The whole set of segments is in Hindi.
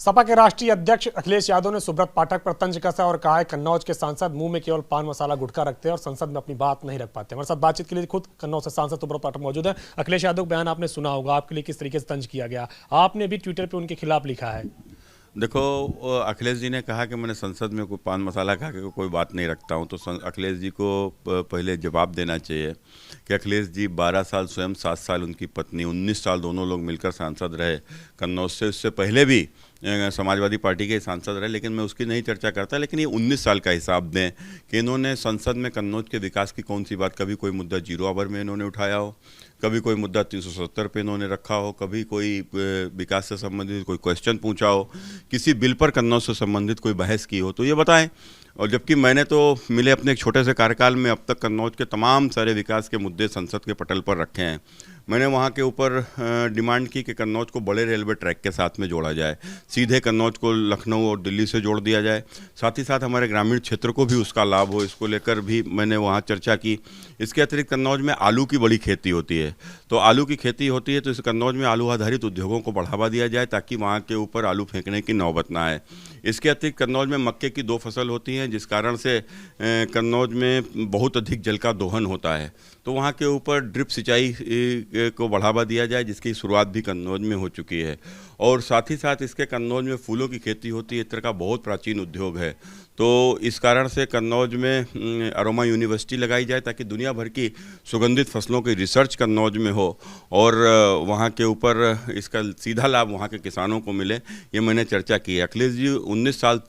सपा के राष्ट्रीय अध्यक्ष अखिलेश यादव ने सुब्रत पाठक पर तंज कसा और कहा है कन्नौज के सांसद मुंह में केवल पान मसाला गुटखा रखते हैं और संसद में अपनी बात नहीं रख पाते। हमारे साथ बातचीत के लिए खुद कन्नौज से सांसद सुब्रत पाठक मौजूद है। अखिलेश यादव बयान आपने सुना होगा, आपके लिए किस तरीके से तंज किया गया, आपने भी ट्विटर पे उनके खिलाफ लिखा है। देखो, अखिलेश जी ने कहा कि मैंने संसद में कोई पान मसाला खा के कोई बात नहीं रखता हूं, तो अखिलेश जी को पहले जवाब देना चाहिए कि अखिलेश जी 12 साल स्वयं, 7 साल उनकी पत्नी, 19 साल दोनों लोग मिलकर सांसद रहे कन्नौज से। उससे पहले भी समाजवादी पार्टी के सांसद रहे, लेकिन मैं उसकी नहीं चर्चा करता। लेकिन ये 19 साल का हिसाब दें कि इन्होंने संसद में कन्नौज के विकास की कौन सी बात, कभी कोई मुद्दा 0 आवर में इन्होंने उठाया हो, कभी कोई मुद्दा 370 पे इन्होंने रखा हो, कभी कोई विकास से संबंधित कोई क्वेश्चन पूछा हो, किसी बिल पर कन्नौज से संबंधित कोई बहस की हो, तो ये बताएं। और जबकि मैंने तो मिले अपने एक छोटे से कार्यकाल में अब तक कन्नौज के तमाम सारे विकास के मुद्दे संसद के पटल पर रखे हैं। मैंने वहाँ के ऊपर डिमांड की कि कन्नौज को बड़े रेलवे ट्रैक के साथ में जोड़ा जाए, सीधे कन्नौज को लखनऊ और दिल्ली से जोड़ दिया जाए, साथ ही साथ हमारे ग्रामीण क्षेत्र को भी उसका लाभ हो, इसको लेकर भी मैंने वहाँ चर्चा की। इसके अतिरिक्त कन्नौज में आलू की बड़ी खेती होती है, तो आलू की खेती होती है तो इस कन्नौज में आलू आधारित उद्योगों को बढ़ावा दिया जाए ताकि वहाँ के ऊपर आलू फेंकने की नौबत ना आए। इसके अतिरिक्त कन्नौज में मक्के की 2 फसल होती हैं, जिस कारण से कन्नौज में बहुत अधिक जल का दोहन होता है, तो वहाँ के ऊपर ड्रिप सिंचाई को बढ़ावा दिया जाए, जिसकी शुरुआत भी कन्नौज में हो चुकी है। और साथ ही साथ इसके कन्नौज में फूलों की खेती होती है, इस तरह का बहुत प्राचीन उद्योग है, तो इस कारण से कन्नौज में अरोमा यूनिवर्सिटी लगाई जाए ताकि दुनिया भर की सुगंधित फसलों की रिसर्च कन्नौज में हो और वहाँ के ऊपर इसका सीधा लाभ वहाँ के किसानों को मिले। ये मैंने चर्चा की है। अखिलेश जी 19 साल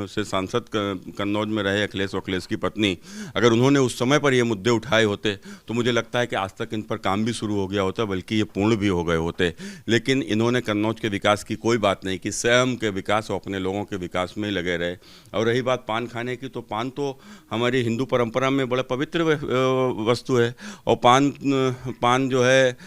से सांसद कन्नौज में रहे, अखिलेश और अखिलेश की पत्नी, अगर उन्होंने उस समय पर ये मुद्दे उठाए होते तो मुझे लगता है कि आज तक इन पर काम भी शुरू हो गया होता, बल्कि ये पूर्ण भी हो गए होते। लेकिन इन्होंने कन्नौज के विकास की कोई बात नहीं की, स्वयं के विकास और अपने लोगों के विकास में लगे रहे। और रही बात पान खाने की, तो पान तो हमारी हिंदू परंपरा में बड़ा पवित्र वस्तु है, और पान जो है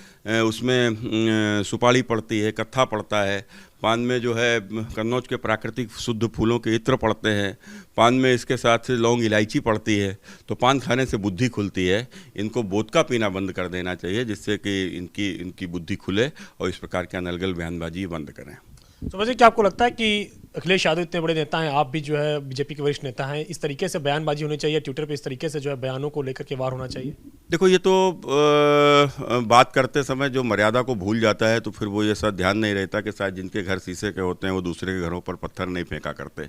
उसमें सुपारी पड़ती है, कत्था पड़ता है, पान में जो है कन्नौज के प्राकृतिक शुद्ध फूलों के इत्र पड़ते हैं, पान में इसके साथ लौंग इलायची पड़ती है, तो पान खाने से बुद्धि खुलती है। इनको वोदका पीना बंद कर देना चाहिए, जिससे कि इनकी बुद्धि खुले और इस प्रकार के अनर्गल बयानबाजी बंद करें। तो वैसे क्या आपको लगता है कि अखिलेश यादव इतने बड़े नेता हैं, आप भी जो है बीजेपी के वरिष्ठ नेता हैं, इस तरीके से बयानबाजी होनी चाहिए ट्विटर पे, इस तरीके से जो है बयानों को लेकर के वार होना चाहिए? देखो, ये तो बात करते समय जो मर्यादा को भूल जाता है तो फिर वो ये सब ध्यान नहीं रहता कि शायद जिनके घर शीशे के होते हैं वो दूसरे के घरों पर पत्थर नहीं फेंका करते।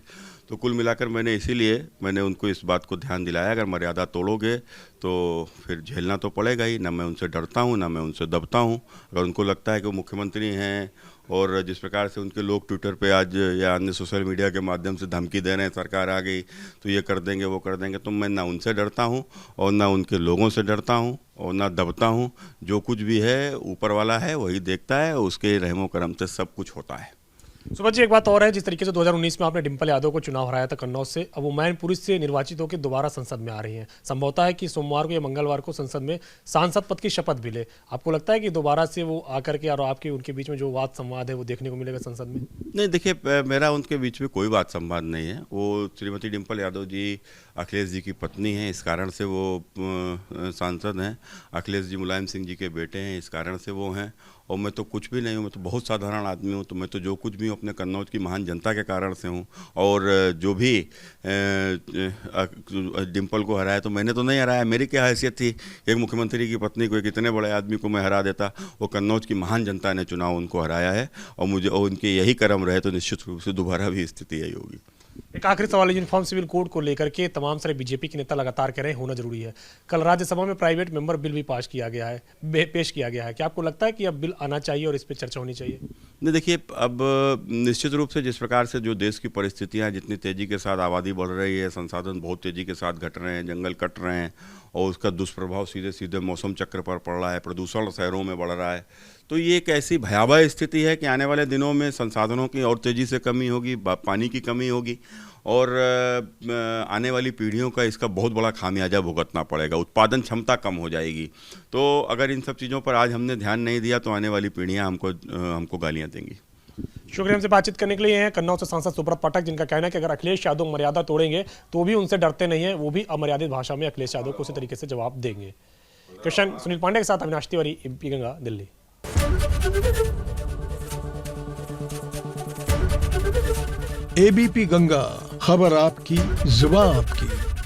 तो कुल मिलाकर मैंने उनको इस बात को ध्यान दिलाया, अगर मर्यादा तोड़ोगे तो फिर झेलना तो पड़ेगा ही। ना मैं उनसे डरता हूँ, ना मैं उनसे दबता हूँ। अगर उनको लगता है कि वो मुख्यमंत्री हैं और जिस प्रकार से उनके लोग ट्विटर पे आज या अन्य सोशल मीडिया के माध्यम से धमकी दे रहे हैं, सरकार आ गई तो ये कर देंगे वो कर देंगे, तो मैं ना उनसे डरता हूँ और ना उनके लोगों से डरता हूँ और ना दबता हूँ। जो कुछ भी है ऊपर वाला है वही देखता है, उसके रहमो करम से सब कुछ होता है। सुब्रत जी, एक बात और है, जिस तरीके से 2019 में आपने डिंपल यादव को चुनाव हराया था कन्नौज से, अब वो मैनपुरी से निर्वाचित होकर दोबारा संसद में आ रही हैं। संभवतः है कि सोमवार को या मंगलवार को संसद में सांसद पद की शपथ भी ले। आपको लगता है कि दोबारा से वो आकर के और आपके उनके बीच में जो वाद संवाद है वो देखने को मिलेगा संसद में? नहीं, देखिए, मेरा उनके बीच में कोई वाद संवाद नहीं है। वो श्रीमती डिंपल यादव जी अखिलेश जी की पत्नी हैं, इस कारण से वो सांसद हैं। अखिलेश जी मुलायम सिंह जी के बेटे हैं, इस कारण से वो हैं। और मैं तो कुछ भी नहीं हूँ, मैं तो बहुत साधारण आदमी हूँ। तो मैं तो जो कुछ भी हूँ अपने कन्नौज की महान जनता के कारण से हूँ। और जो भी डिंपल को हराया तो मैंने तो नहीं हराया, मेरी क्या हैसियत थी एक मुख्यमंत्री की पत्नी को, एक इतने बड़े आदमी को मैं हरा देता। वो कन्नौज की महान जनता ने चुनाव उनको हराया है और उनके यही कर्म रहे तो निश्चित रूप से दोबारा भी स्थिति यही होगी। एक आखिरी सवाल है, यूनिफॉर्म सिविल कोड को लेकर के तमाम सारे बीजेपी के नेता लगातार कह रहे हैं होना जरूरी है। कल राज्यसभा में प्राइवेट मेंबर बिल भी पेश किया गया है। क्या आपको लगता है कि अब बिल आना चाहिए और इस पर चर्चा होनी चाहिए? नहीं, देखिए, अब निश्चित रूप से जिस प्रकार से जो देश की परिस्थितियां, जितनी तेज़ी के साथ आबादी बढ़ रही है, संसाधन बहुत तेज़ी के साथ घट रहे हैं, जंगल कट रहे हैं और उसका दुष्प्रभाव सीधे सीधे मौसम चक्र पर पड़ रहा है, प्रदूषण शहरों में बढ़ रहा है, तो ये एक ऐसी भयावह स्थिति है कि आने वाले दिनों में संसाधनों की और तेज़ी से कमी होगी, पानी की कमी होगी और आने वाली पीढ़ियों का इसका बहुत बड़ा खामियाजा भुगतना पड़ेगा। उत्पादन क्षमता कम हो जाएगी। तो अगर इन सब चीज़ों पर आज हमने ध्यान नहीं दिया तो आने वाली पीढ़ियाँ हमको गालियाँ देंगी। शुक्रिया हमसे बातचीत करने के लिए हैं कन्नौज से सांसद सुब्रत पाठक, जिनका कहना है कि अगर अखिलेश यादव मर्यादा तोड़ेंगे तो भी उनसे डरते नहीं है, वो भी अमर्यादित भाषा में अखिलेश यादव को उसी तरीके से जवाब देंगे। कृष्ण सुनील पांडे के साथ अविनाश तिवारी, एबीपी गंगा, दिल्ली। एबीपी गंगा, खबर आपकी, जुबान आपकी।